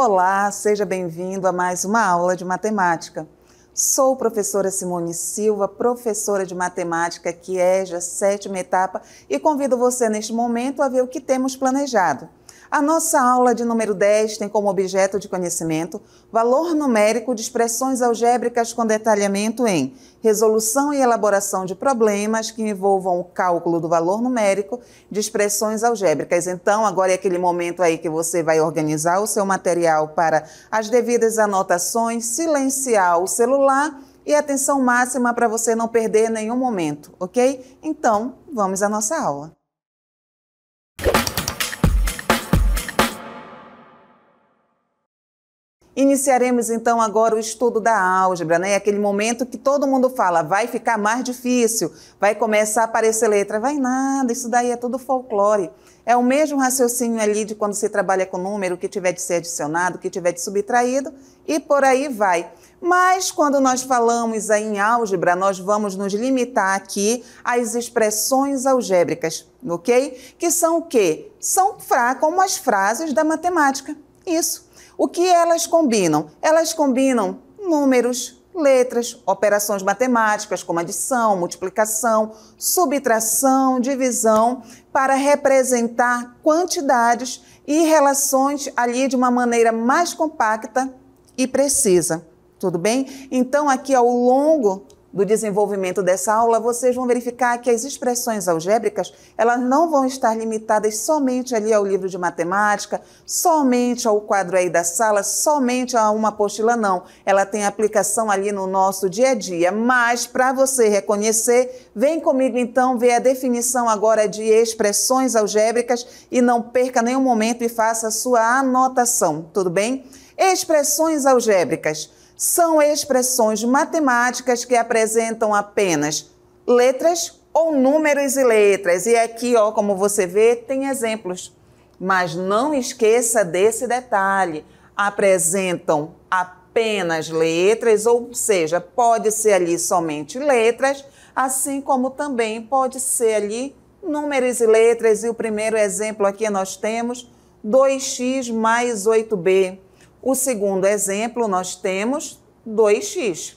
Olá, seja bem-vindo a mais uma aula de matemática. Sou professora Simone Silva, professora de matemática que EJA, 7ª etapa, e convido você neste momento a ver o que temos planejado. A nossa aula de número 10 tem como objeto de conhecimento valor numérico de expressões algébricas com detalhamento em resolução e elaboração de problemas que envolvam o cálculo do valor numérico de expressões algébricas. Então, agora é aquele momento aí que você vai organizar o seu material para as devidas anotações, silenciar o celular e atenção máxima para você não perder nenhum momento, ok? Então, vamos à nossa aula. Iniciaremos então agora o estudo da álgebra, né? Aquele momento que todo mundo fala, vai ficar mais difícil, vai começar a aparecer letra. Vai nada, isso daí é tudo folclore. É o mesmo raciocínio ali de quando você trabalha com número, que tiver de ser adicionado, que tiver de subtraído e por aí vai. Mas quando nós falamos aí em álgebra, nós vamos nos limitar aqui às expressões algébricas, ok? Que são o quê? São como as frases da matemática. Isso. O que elas combinam? Elas combinam números, letras, operações matemáticas como adição, multiplicação, subtração, divisão, para representar quantidades e relações ali de uma maneira mais compacta e precisa. Tudo bem? Então, aqui ao longo do desenvolvimento dessa aula, vocês vão verificar que as expressões algébricas, elas não vão estar limitadas somente ali ao livro de matemática, somente ao quadro aí da sala, somente a uma apostila, não. Ela tem aplicação ali no nosso dia a dia, mas para você reconhecer, vem comigo então ver a definição agora de expressões algébricas e não perca nenhum momento e faça a sua anotação, tudo bem? Expressões algébricas são expressões matemáticas que apresentam apenas letras ou números e letras. E aqui, ó, como você vê, tem exemplos. Mas não esqueça desse detalhe. Apresentam apenas letras, ou seja, pode ser ali somente letras, assim como também pode ser ali números e letras. E o primeiro exemplo aqui nós temos 2x mais 8b. O segundo exemplo, nós temos 2x.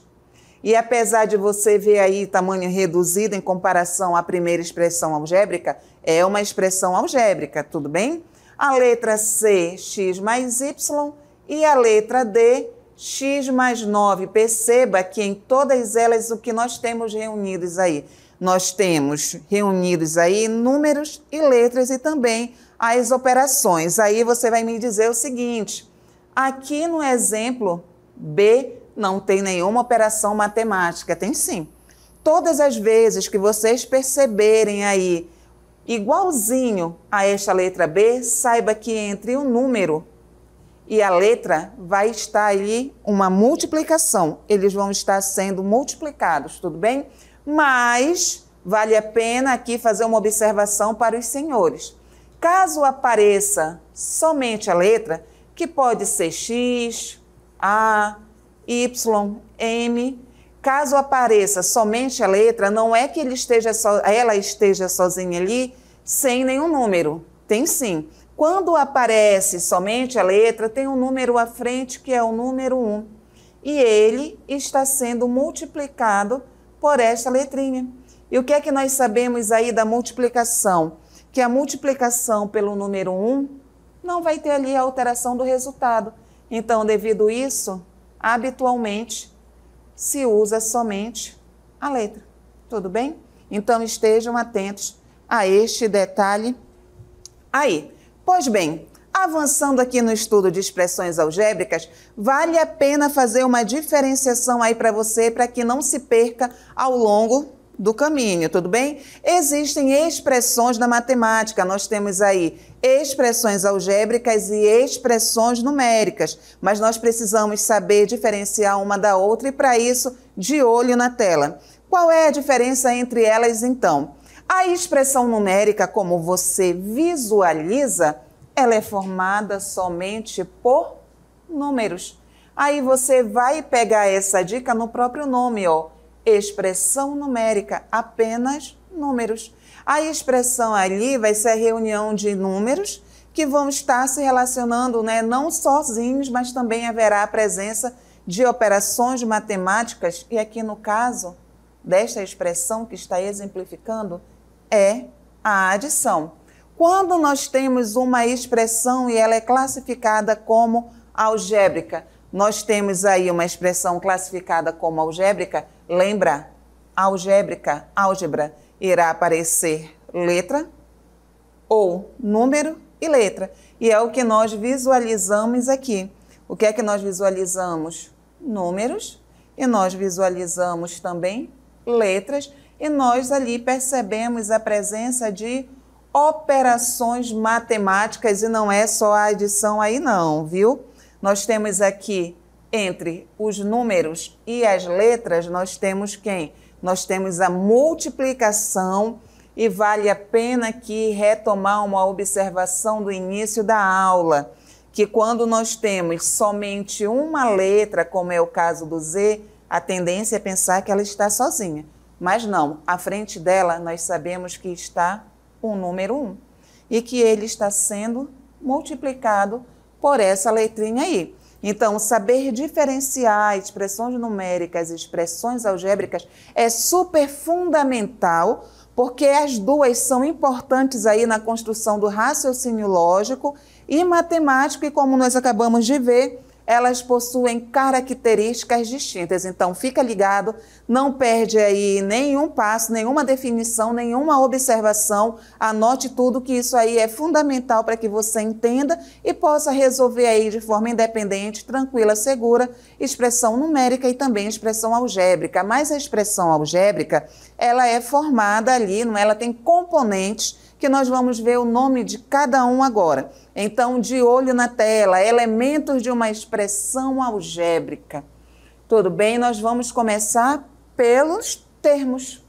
E apesar de você ver aí tamanho reduzido em comparação à primeira expressão algébrica, é uma expressão algébrica, tudo bem? A letra C, x mais y, e a letra D, x mais 9. Perceba que em todas elas o que nós temos reunidos aí? Nós temos reunidos aí números e letras e também as operações. Aí você vai me dizer o seguinte: aqui no exemplo B não tem nenhuma operação matemática, tem sim. Todas as vezes que vocês perceberem aí igualzinho a esta letra B, saiba que entre o número e a letra vai estar ali uma multiplicação. Eles vão estar sendo multiplicados, tudo bem? Mas vale a pena aqui fazer uma observação para os senhores. Caso apareça somente a letra, que pode ser X, A, Y, M. Caso apareça somente a letra, não é que ela esteja sozinha ali, sem nenhum número. Tem sim. Quando aparece somente a letra, tem um número à frente, que é o número 1. E ele está sendo multiplicado por esta letrinha. E o que é que nós sabemos aí da multiplicação? Que a multiplicação pelo número 1 não vai ter ali a alteração do resultado. Então, devido a isso, habitualmente se usa somente a letra. Tudo bem? Então, estejam atentos a este detalhe aí. Pois bem, avançando aqui no estudo de expressões algébricas, vale a pena fazer uma diferenciação aí para você, para que não se perca ao longo do caminho, tudo bem? Existem expressões na matemática, nós temos aí expressões algébricas e expressões numéricas, mas nós precisamos saber diferenciar uma da outra e para isso, de olho na tela. Qual é a diferença entre elas então? A expressão numérica, como você visualiza, ela é formada somente por números. Aí você vai pegar essa dica no próprio nome, ó. Expressão numérica, apenas números. A expressão ali vai ser a reunião de números que vão estar se relacionando, né, não sozinhos, mas também haverá a presença de operações matemáticas, e aqui no caso desta expressão que está exemplificando é a adição. Quando nós temos uma expressão e ela é classificada como algébrica, nós temos aí uma expressão classificada como algébrica, lembra? Algébrica, álgebra, irá aparecer letra ou número e letra. E é o que nós visualizamos aqui. O que é que nós visualizamos? Números, e nós visualizamos também letras, e nós ali percebemos a presença de operações matemáticas, e não é só a adição aí não, viu? Nós temos aqui, entre os números e as letras, nós temos quem? Nós temos a multiplicação, e vale a pena aqui retomar uma observação do início da aula, que quando nós temos somente uma letra, como é o caso do Z, a tendência é pensar que ela está sozinha. Mas não, à frente dela nós sabemos que está o número 1 e que ele está sendo multiplicado por essa letrinha aí. Então, saber diferenciar expressões numéricas e expressões algébricas é super fundamental, porque as duas são importantes aí na construção do raciocínio lógico e matemático, e como nós acabamos de ver, elas possuem características distintas. Então, fica ligado, não perde aí nenhum passo, nenhuma definição, nenhuma observação. Anote tudo, que isso aí é fundamental para que você entenda e possa resolver aí de forma independente, tranquila, segura, expressão numérica e também expressão algébrica. Mas a expressão algébrica, ela é formada ali, não é? Ela tem componentes que nós vamos ver o nome de cada um agora. Então, de olho na tela, elementos de uma expressão algébrica. Tudo bem? Nós vamos começar pelos termos.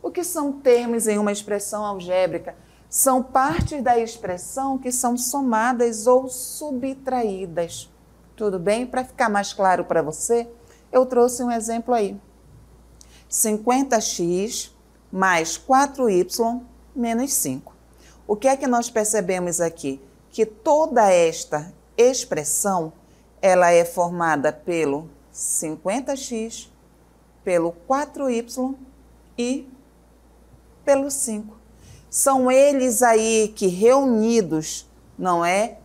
O que são termos em uma expressão algébrica? São partes da expressão que são somadas ou subtraídas. Tudo bem? Para ficar mais claro para você, eu trouxe um exemplo aí. 50x mais 4y menos 5. O que é que nós percebemos aqui? Que toda esta expressão, ela é formada pelo 50x, pelo 4y e pelo 5. São eles aí que reunidos, não é?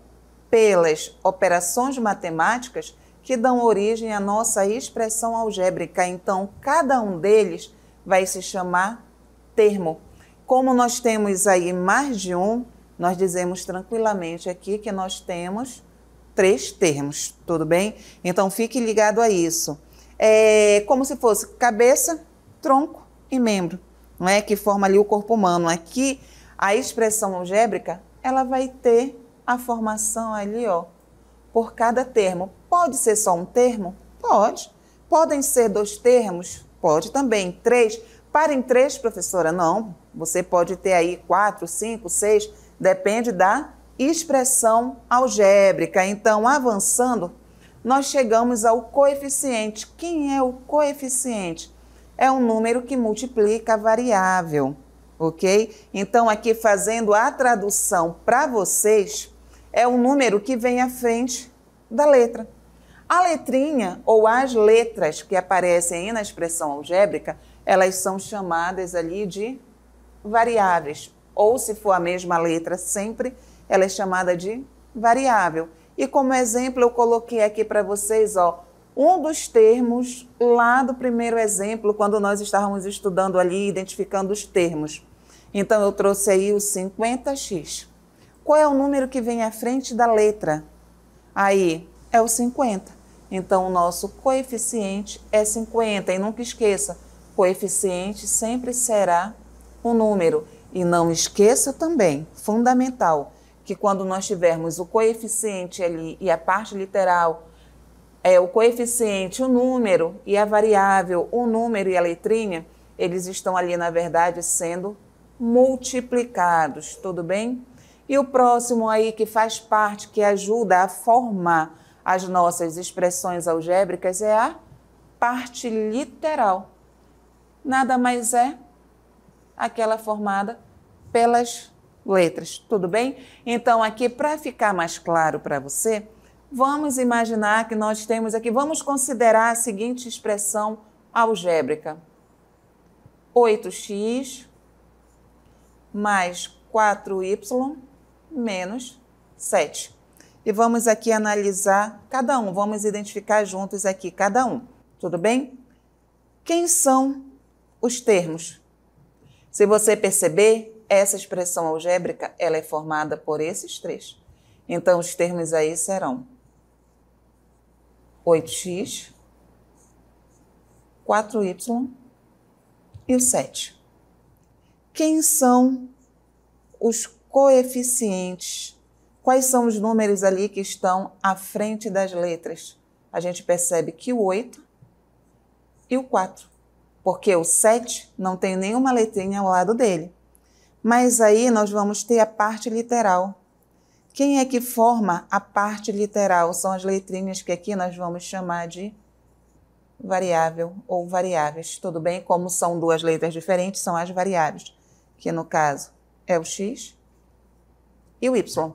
Pelas operações matemáticas que dão origem à nossa expressão algébrica. Então, cada um deles vai se chamar termo. Como nós temos aí mais de um, nós dizemos tranquilamente aqui que nós temos 3 termos, tudo bem? Então, fique ligado a isso. É como se fosse cabeça, tronco e membro, não é? Que forma ali o corpo humano. Aqui, a expressão algébrica, ela vai ter a formação ali, ó, por cada termo. Pode ser só um termo? Pode. Podem ser 2 termos? Pode também. 3. Para em 3, professora? Não. Você pode ter aí 4, 5, 6, depende da expressão algébrica. Então, avançando, nós chegamos ao coeficiente. Quem é o coeficiente? É um número que multiplica a variável, ok? Então, aqui fazendo a tradução para vocês, é um número que vem à frente da letra. A letrinha ou as letras que aparecem aí na expressão algébrica, elas são chamadas ali de variáveis, ou se for a mesma letra sempre, ela é chamada de variável. E como exemplo eu coloquei aqui para vocês, ó, um dos termos lá do primeiro exemplo, quando nós estávamos estudando ali, identificando os termos. Então eu trouxe aí o 50x. Qual é o número que vem à frente da letra? Aí é o 50. Então o nosso coeficiente é 50. E nunca esqueça, coeficiente sempre será um número. E não esqueça também, fundamental, que quando nós tivermos o coeficiente ali e a parte literal, o coeficiente, o número e a variável, o número e a letrinha, eles estão ali, na verdade, sendo multiplicados, tudo bem? E o próximo aí que faz parte, que ajuda a formar as nossas expressões algébricas é a parte literal. Nada mais é aquela formada pelas letras, tudo bem? Então, aqui, para ficar mais claro para você, vamos imaginar que nós temos aqui, vamos considerar a seguinte expressão algébrica. 8x mais 4y menos 7. E vamos aqui analisar cada um, vamos identificar juntos aqui cada um, tudo bem? Quem são os termos? Se você perceber, essa expressão algébrica, ela é formada por esses três. Então, os termos aí serão 8x, 4y e o 7. Quem são os coeficientes? Quais são os números ali que estão à frente das letras? A gente percebe que o 8 e o 4, porque o 7 não tem nenhuma letrinha ao lado dele. Mas aí nós vamos ter a parte literal. Quem é que forma a parte literal? São as letrinhas que aqui nós vamos chamar de variável ou variáveis, tudo bem? Como são duas letras diferentes, são as variáveis, que no caso é o x e o y.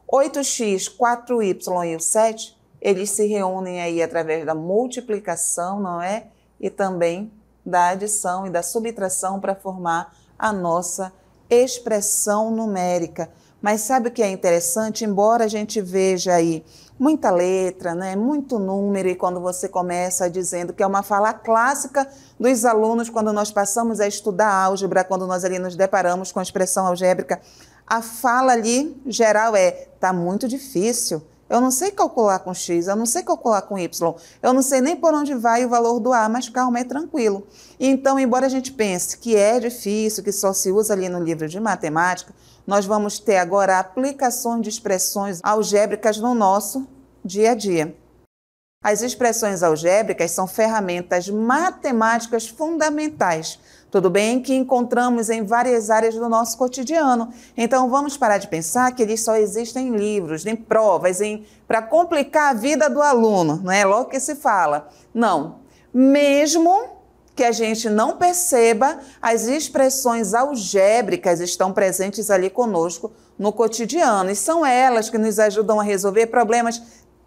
8x, 4y e o 7, eles se reúnem aí através da multiplicação, não é? E também da adição e da subtração para formar a nossa expressão numérica. Mas sabe o que é interessante? Embora a gente veja aí muita letra, né, muito número, e quando você começa dizendo que é uma fala clássica dos alunos quando nós passamos a estudar álgebra, quando nós ali nos deparamos com a expressão algébrica, a fala ali geral é: tá muito difícil, eu não sei calcular com x, eu não sei calcular com y, eu não sei nem por onde vai o valor do a, mas calma, é tranquilo. Então, embora a gente pense que é difícil, que só se usa ali no livro de matemática, nós vamos ter agora aplicações de expressões algébricas no nosso dia a dia. As expressões algébricas são ferramentas matemáticas fundamentais, tudo bem? Que encontramos em várias áreas do nosso cotidiano. Então, vamos parar de pensar que eles só existem em livros, em provas, para complicar a vida do aluno, não é? Logo que se fala. Não. Mesmo que a gente não perceba, as expressões algébricas estão presentes ali conosco no cotidiano. E são elas que nos ajudam a resolver problemas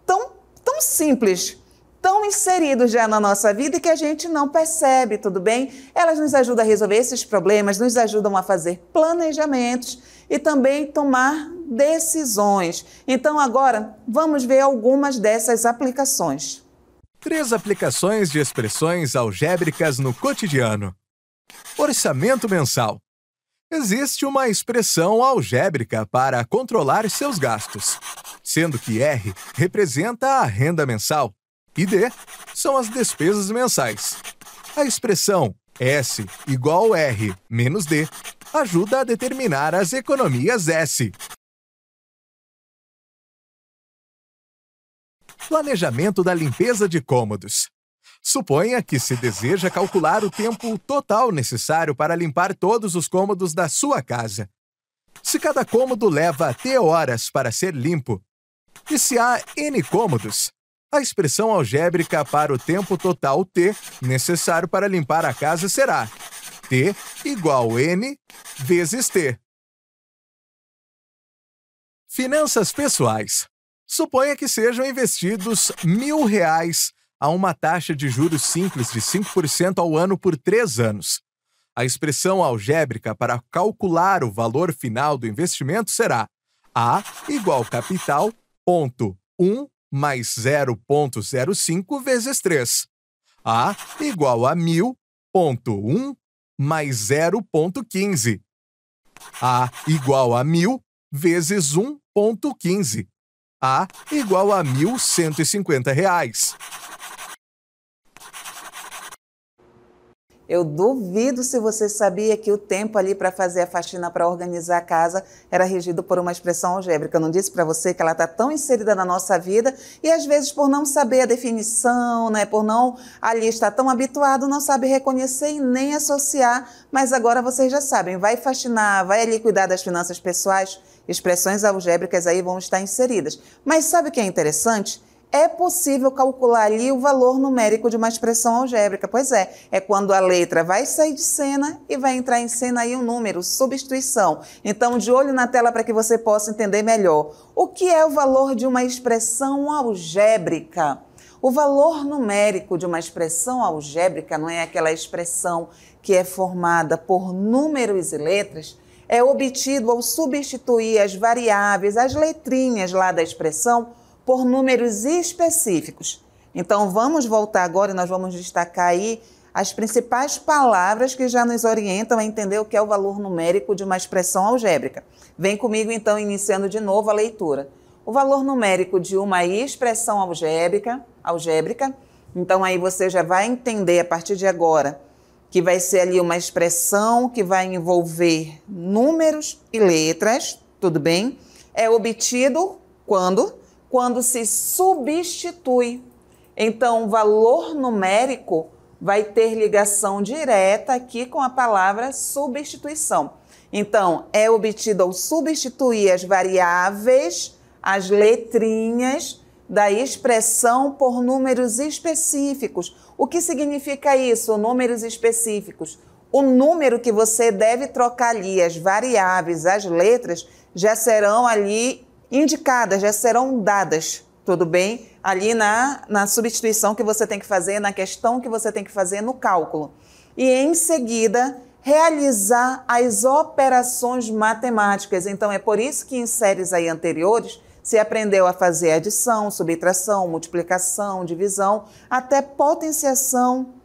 tão simples, tão inseridos já na nossa vida e que a gente não percebe, tudo bem? Elas nos ajudam a resolver esses problemas, nos ajudam a fazer planejamentos e também tomar decisões. Então, agora, vamos ver algumas dessas aplicações. 3 aplicações de expressões algébricas no cotidiano. Orçamento mensal. Existe uma expressão algébrica para controlar seus gastos, sendo que R representa a renda mensal e D são as despesas mensais. A expressão S igual R menos D ajuda a determinar as economias S. Planejamento da limpeza de cômodos. Suponha que se deseja calcular o tempo total necessário para limpar todos os cômodos da sua casa. Se cada cômodo leva T horas para ser limpo, e se há N cômodos, a expressão algébrica para o tempo total T necessário para limpar a casa será T igual N vezes T. Finanças pessoais. Suponha que sejam investidos R$1.000 a uma taxa de juros simples de 5% ao ano por 3 anos. A expressão algébrica para calcular o valor final do investimento será A igual capital, ponto 1 mais 0,05 vezes 3. A igual a 1.000, ponto 1 mais 0,15. A igual a 1.000 vezes 1,15. A igual a R$1.150. Eu duvido se você sabia que o tempo ali para fazer a faxina, para organizar a casa, era regido por uma expressão algébrica. Eu não disse para você que ela está tão inserida na nossa vida e às vezes por não saber a definição, né, por não ali estar tão habituado, não sabe reconhecer e nem associar, mas agora vocês já sabem, vai faxinar, vai ali cuidar das finanças pessoais, expressões algébricas aí vão estar inseridas. Mas sabe o que é interessante? é possível calcular ali o valor numérico de uma expressão algébrica. Pois é quando a letra vai sair de cena e vai entrar em cena aí um número, substituição. Então, de olho na tela para que você possa entender melhor. O que é o valor de uma expressão algébrica? O valor numérico de uma expressão algébrica não é aquela expressão que é formada por números e letras, é obtido ao substituir as variáveis, as letrinhas lá da expressão, por números específicos. Então, vamos voltar agora e nós vamos destacar aí as principais palavras que já nos orientam a entender o que é o valor numérico de uma expressão algébrica. Vem comigo, então, iniciando de novo a leitura. O valor numérico de uma expressão algébrica, então aí você já vai entender a partir de agora que vai ser ali uma expressão que vai envolver números e letras, tudo bem? É obtido quando se substitui. Então, o valor numérico vai ter ligação direta aqui com a palavra substituição. Então, é obtido ao substituir as variáveis, as letrinhas da expressão por números específicos. O que significa isso, números específicos? O número que você deve trocar ali, as variáveis, as letras, já serão ali indicadas, já serão dadas, tudo bem? Ali na substituição que você tem que fazer, na questão que você tem que fazer no cálculo. E em seguida, realizar as operações matemáticas. Então, é por isso que em séries aí anteriores, se aprendeu a fazer adição, subtração, multiplicação, divisão, até potenciação,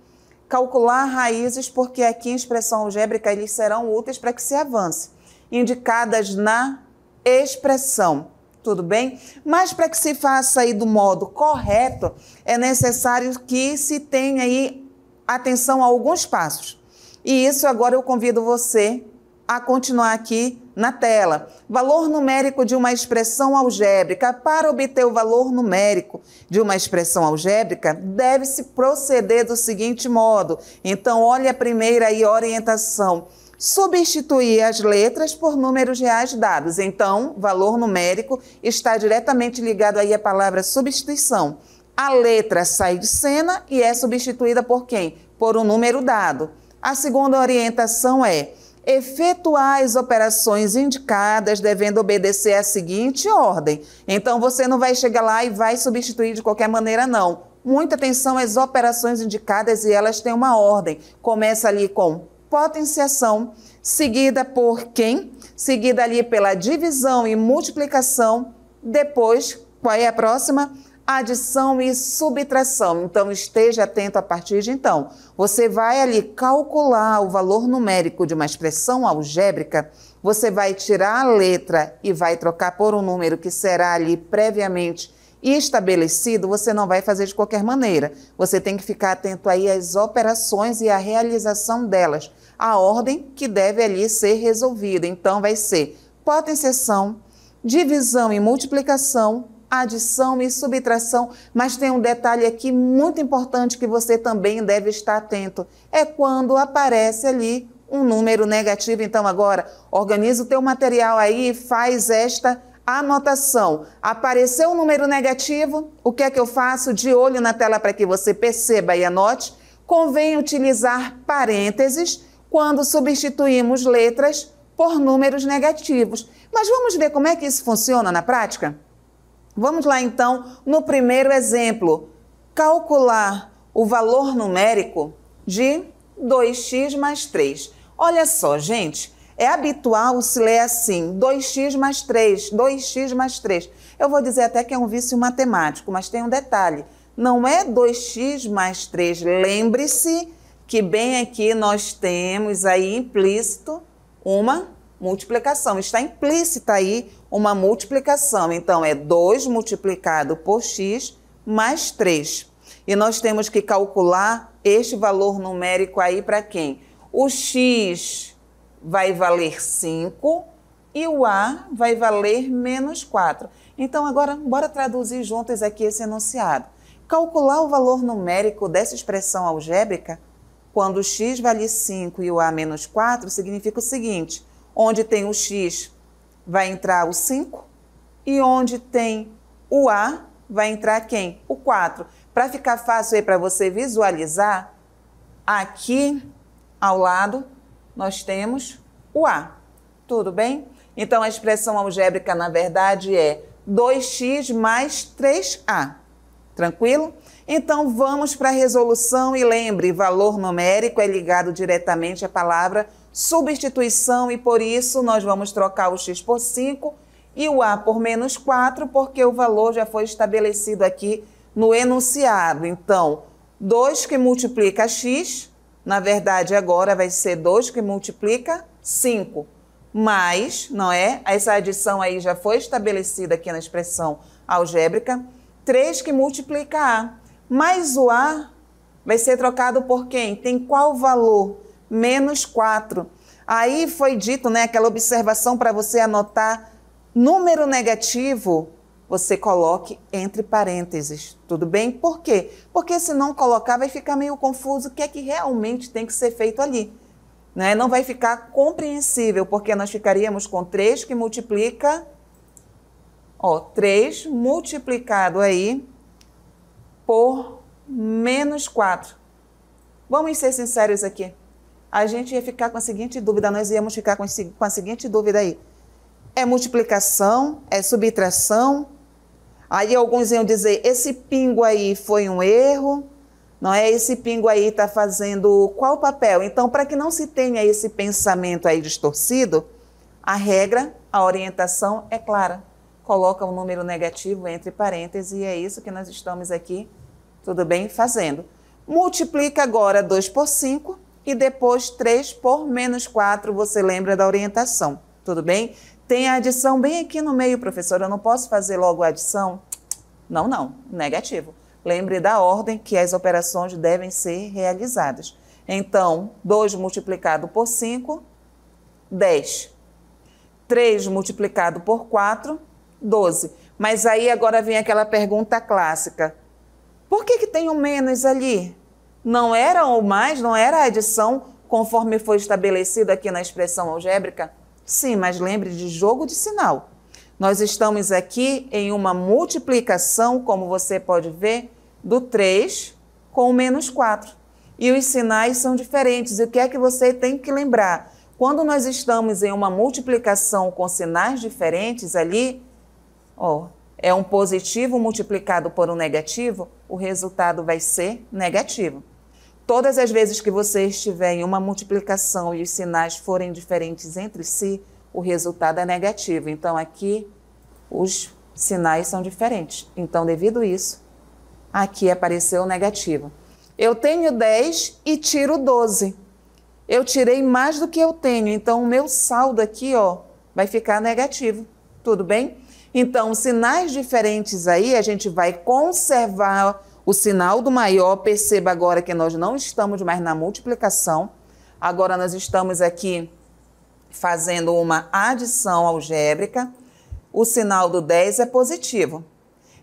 calcular raízes, porque aqui em expressão algébrica eles serão úteis para que se avance, indicadas na expressão, tudo bem? Mas para que se faça aí do modo correto, é necessário que se tenha aí atenção a alguns passos. E isso agora eu convido você a continuar aqui na tela. Valor numérico de uma expressão algébrica. Para obter o valor numérico de uma expressão algébrica, deve-se proceder do seguinte modo. Então, olha a primeira aí, orientação. Substituir as letras por números reais dados. Então, valor numérico está diretamente ligado aí à palavra substituição. A letra sai de cena e é substituída por quem? Por um número dado. A segunda orientação é efetuar as operações indicadas devendo obedecer à seguinte ordem. Então, você não vai chegar lá e vai substituir de qualquer maneira, não. Muita atenção às operações indicadas e elas têm uma ordem. Começa ali com potenciação, seguida por quem? Seguida ali pela divisão e multiplicação. Depois, qual é a próxima? Adição e subtração. Então, esteja atento a partir de então. Você vai ali calcular o valor numérico de uma expressão algébrica, você vai tirar a letra e vai trocar por um número que será ali previamente estabelecido, você não vai fazer de qualquer maneira. Você tem que ficar atento aí às operações e à realização delas, a ordem que deve ali ser resolvida. Então, vai ser potenciação, divisão e multiplicação, adição e subtração, mas tem um detalhe aqui muito importante que você também deve estar atento. É quando aparece ali um número negativo. Então, agora, organiza o teu material aí e faz esta anotação. Apareceu um número negativo, o que é que eu faço? De olho na tela para que você perceba e anote. Convém utilizar parênteses quando substituímos letras por números negativos. Mas vamos ver como é que isso funciona na prática? Vamos lá, então, no primeiro exemplo. Calcular o valor numérico de 2x mais 3. Olha só, gente, é habitual se ler assim, 2x mais 3, 2x mais 3. Eu vou dizer até que é um vício matemático, mas tem um detalhe. Não é 2x mais 3. Lembre-se que bem aqui nós temos aí implícito uma multiplicação. Está implícita aí uma multiplicação. Então, é 2 multiplicado por x mais 3. E nós temos que calcular este valor numérico aí para quem? O x vai valer 5 e o a vai valer menos 4. Então, agora, bora traduzir juntos aqui esse enunciado. Calcular o valor numérico dessa expressão algébrica, quando o x vale 5 e o a menos 4, significa o seguinte: onde tem o x, vai entrar o 5, e onde tem o a, vai entrar quem? O 4. Para ficar fácil aí para você visualizar, aqui ao lado nós temos o A. Tudo bem? Então a expressão algébrica, na verdade, é 2x mais 3A. Tranquilo? Então vamos para a resolução e lembre, valor numérico é ligado diretamente à palavra substituição e por isso nós vamos trocar o x por 5 e o A por menos 4, porque o valor já foi estabelecido aqui no enunciado. Então, 2 que multiplica x, na verdade agora vai ser 2 que multiplica 5. Mais, não é? Essa adição aí já foi estabelecida aqui na expressão algébrica. 3 que multiplica A. Mais o A vai ser trocado por quem? Tem qual valor? Menos 4. Aí foi dito, né, aquela observação para você anotar número negativo, você coloque entre parênteses, tudo bem? Por quê? Porque se não colocar vai ficar meio confuso o que é que realmente tem que ser feito ali. Né? Não vai ficar compreensível, porque nós ficaríamos com 3 que multiplica, 3 multiplicado aí por menos 4. Vamos ser sinceros aqui. A gente ia ficar com a seguinte dúvida, nós íamos ficar com a seguinte dúvida aí. É multiplicação? É subtração? Aí alguns iam dizer, esse pingo aí foi um erro, não é? Esse pingo aí está fazendo qual papel? Então, para que não se tenha esse pensamento aí distorcido, a regra, a orientação é clara. Coloca um número negativo entre parênteses e é isso que nós estamos aqui, tudo bem, fazendo. Multiplica agora 2 por 5 e depois 3 por menos 4, você lembra da orientação, tudo bem? Tem a adição bem aqui no meio, professor, eu não posso fazer logo a adição? Não, negativo. Lembre da ordem que as operações devem ser realizadas. Então, 2 multiplicado por 5, 10. 3 multiplicado por 4, 12. Mas aí agora vem aquela pergunta clássica. Por que tem um menos ali? Não era o mais, não era a adição conforme foi estabelecido aqui na expressão algébrica? Sim, mas lembre de jogo de sinal. Nós estamos aqui em uma multiplicação, como você pode ver, do 3 com o menos 4. E os sinais são diferentes. E o que é que você tem que lembrar? Quando nós estamos em uma multiplicação com sinais diferentes ali, é um positivo multiplicado por um negativo, o resultado vai ser negativo. Todas as vezes que você estiver em uma multiplicação e os sinais forem diferentes entre si, o resultado é negativo. Então, aqui, os sinais são diferentes. Então, devido a isso, aqui apareceu o negativo. Eu tenho 10 e tiro 12. Eu tirei mais do que eu tenho, então o meu saldo aqui, vai ficar negativo. Tudo bem? Então, sinais diferentes aí, a gente vai conservar o sinal do maior. Perceba agora que nós não estamos mais na multiplicação. Agora nós estamos aqui fazendo uma adição algébrica. O sinal do 10 é positivo.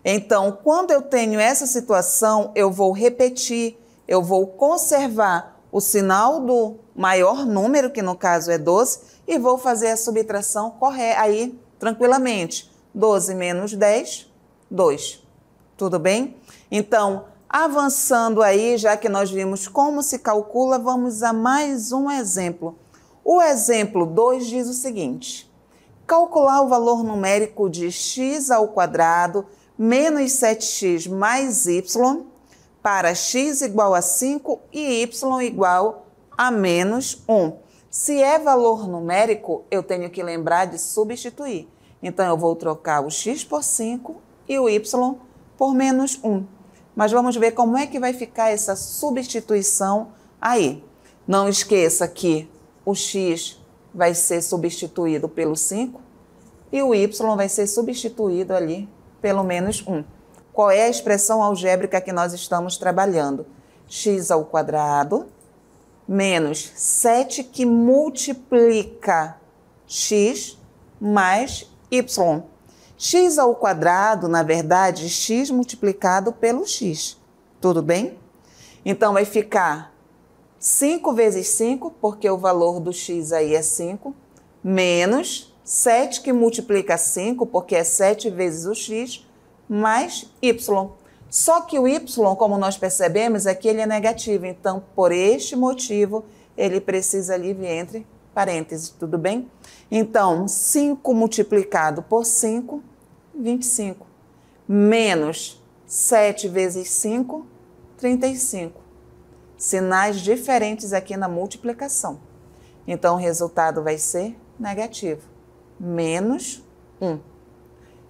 Então, quando eu tenho essa situação, eu vou repetir, eu vou conservar o sinal do maior número, que no caso é 12, e vou fazer a subtração correta aí, tranquilamente. 12 menos 10, 2. Tudo bem? Então, avançando aí, já que nós vimos como se calcula, vamos a mais um exemplo. O exemplo 2 diz o seguinte: calcular o valor numérico de x ao quadrado menos 7x mais y para x igual a 5 e y igual a menos 1. Se é valor numérico, eu tenho que lembrar de substituir. Então, eu vou trocar o x por 5 e o y por menos 1. Mas vamos ver como é que vai ficar essa substituição aí. Não esqueça que o x vai ser substituído pelo 5 e o y vai ser substituído ali pelo menos 1. Qual é a expressão algébrica que nós estamos trabalhando? X ao quadrado menos 7 que multiplica x mais y. X ao quadrado, na verdade, x multiplicado pelo x. Tudo bem? Então, vai ficar 5 vezes 5, porque o valor do x aí é 5, menos 7 que multiplica 5, porque é 7 vezes o x, mais y. Só que o y, como nós percebemos, aqui ele é negativo. Então, por este motivo, ele precisa ali vir entre parênteses, tudo bem? Então, 5 multiplicado por 5, 25. Menos 7 vezes 5, 35. Sinais diferentes aqui na multiplicação. Então, o resultado vai ser negativo. Menos 1.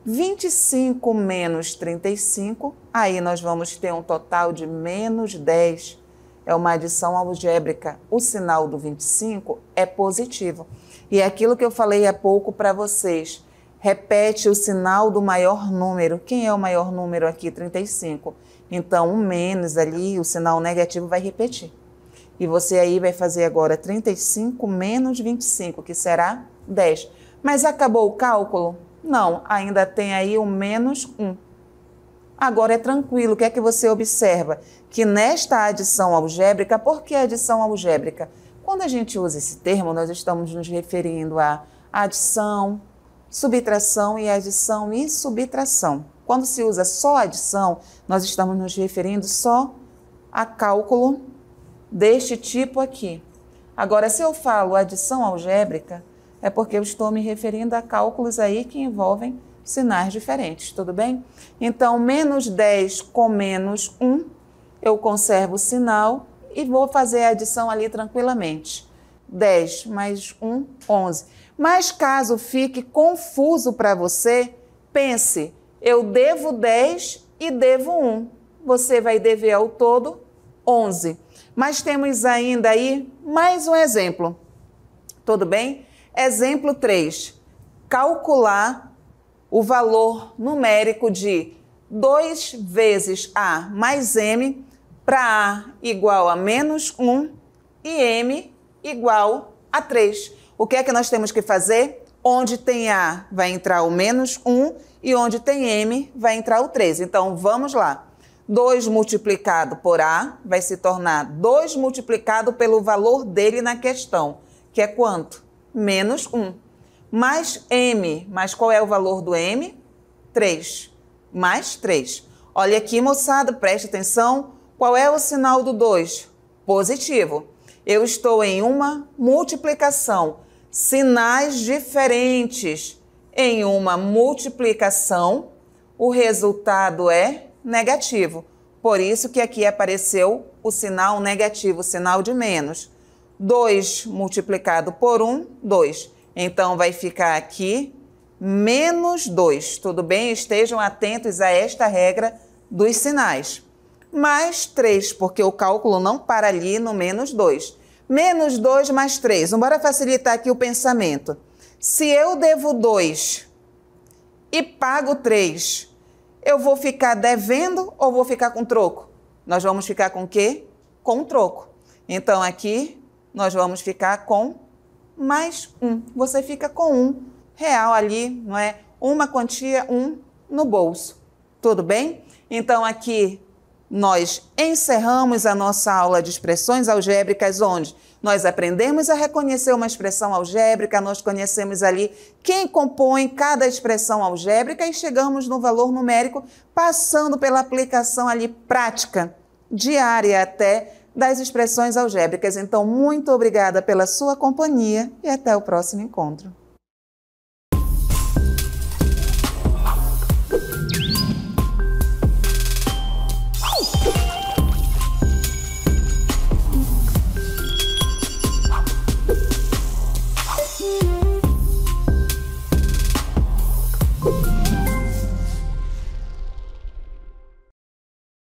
25 menos 35, aí nós vamos ter um total de menos 10. É uma adição algébrica. O sinal do 25 é positivo. E é aquilo que eu falei há pouco para vocês. Repete o sinal do maior número. Quem é o maior número aqui? 35. Então, o menos ali, o sinal negativo vai repetir. E você aí vai fazer agora 35 menos 25, que será 10. Mas acabou o cálculo? Não, ainda tem aí o menos 1. Agora é tranquilo, o que é que você observa? Que nesta adição algébrica, por que adição algébrica? Quando a gente usa esse termo, nós estamos nos referindo a adição, subtração e adição e subtração. Quando se usa só adição, nós estamos nos referindo só a cálculo deste tipo aqui. Agora, se eu falo adição algébrica, é porque eu estou me referindo a cálculos aí que envolvem sinais diferentes, tudo bem? Então, menos 10 com menos 1, eu conservo o sinal e vou fazer a adição ali tranquilamente. 10 mais 1, 11. Mas caso fique confuso para você, pense, eu devo 10 e devo 1. Você vai dever ao todo 11. Mas temos ainda aí mais um exemplo, tudo bem? Exemplo 3, calcular o valor numérico de 2 vezes A mais M para A igual a menos 1 e M igual a 3. O que é que nós temos que fazer? Onde tem A vai entrar o menos 1 e onde tem M vai entrar o 3. Então, vamos lá. 2 multiplicado por A vai se tornar 2 multiplicado pelo valor dele na questão, que é quanto? Menos 1. Mais M, mas qual é o valor do M? 3. Mais 3. Olha aqui, moçada, preste atenção. Qual é o sinal do 2? Positivo. Eu estou em uma multiplicação. Sinais diferentes. Em uma multiplicação, o resultado é negativo. Por isso que aqui apareceu o sinal negativo, o sinal de menos. 2 multiplicado por 1, 2. Então, vai ficar aqui menos 2. Tudo bem? Estejam atentos a esta regra dos sinais. Mais 3, porque o cálculo não para ali no menos 2. Menos 2 mais 3. Bora facilitar aqui o pensamento. Se eu devo 2 e pago 3, eu vou ficar devendo ou vou ficar com troco? Nós vamos ficar com o quê? Com troco. Então, aqui nós vamos ficar com mais 1. Você fica com 1 real ali, não é? Uma quantia, 1 no bolso. Tudo bem? Então, aqui nós encerramos a nossa aula de expressões algébricas, onde nós aprendemos a reconhecer uma expressão algébrica, nós conhecemos ali quem compõe cada expressão algébrica e chegamos no valor numérico, passando pela aplicação ali prática, diária até, das expressões algébricas. Então, muito obrigada pela sua companhia e até o próximo encontro.